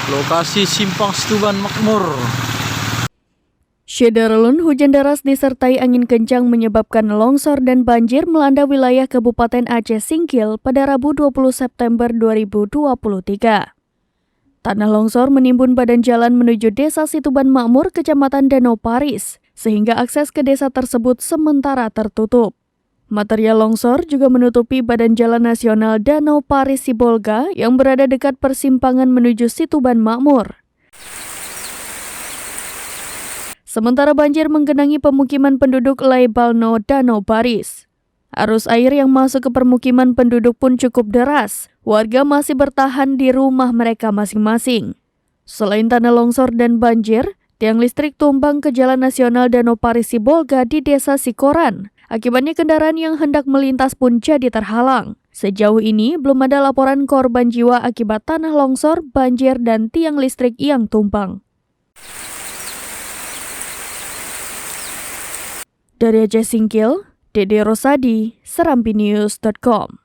Lokasi Simpang Situban Makmur. Syederlun, hujan deras disertai angin kencang menyebabkan longsor dan banjir melanda wilayah Kabupaten Aceh Singkil pada Rabu 20 September 2023. Tanah longsor menimbun badan jalan menuju Desa Situban Makmur, Kecamatan Danau Paris, sehingga akses ke desa tersebut sementara tertutup. Material longsor juga menutupi badan jalan nasional Danau Paris Sibolga yang berada dekat persimpangan menuju Situban Makmur. Sementara banjir menggenangi pemukiman penduduk Laibalno Danau Paris. Arus air yang masuk ke permukiman penduduk pun cukup deras. Warga masih bertahan di rumah mereka masing-masing. Selain tanah longsor dan banjir, tiang listrik tumbang ke Jalan Nasional Danau Paris Sibolga di Desa Sikoran. Akibatnya kendaraan yang hendak melintas pun jadi terhalang. Sejauh ini belum ada laporan korban jiwa akibat tanah longsor, banjir, dan tiang listrik yang tumbang. Dari Aceh Singkil, Dede Rosadi, serampinews.com.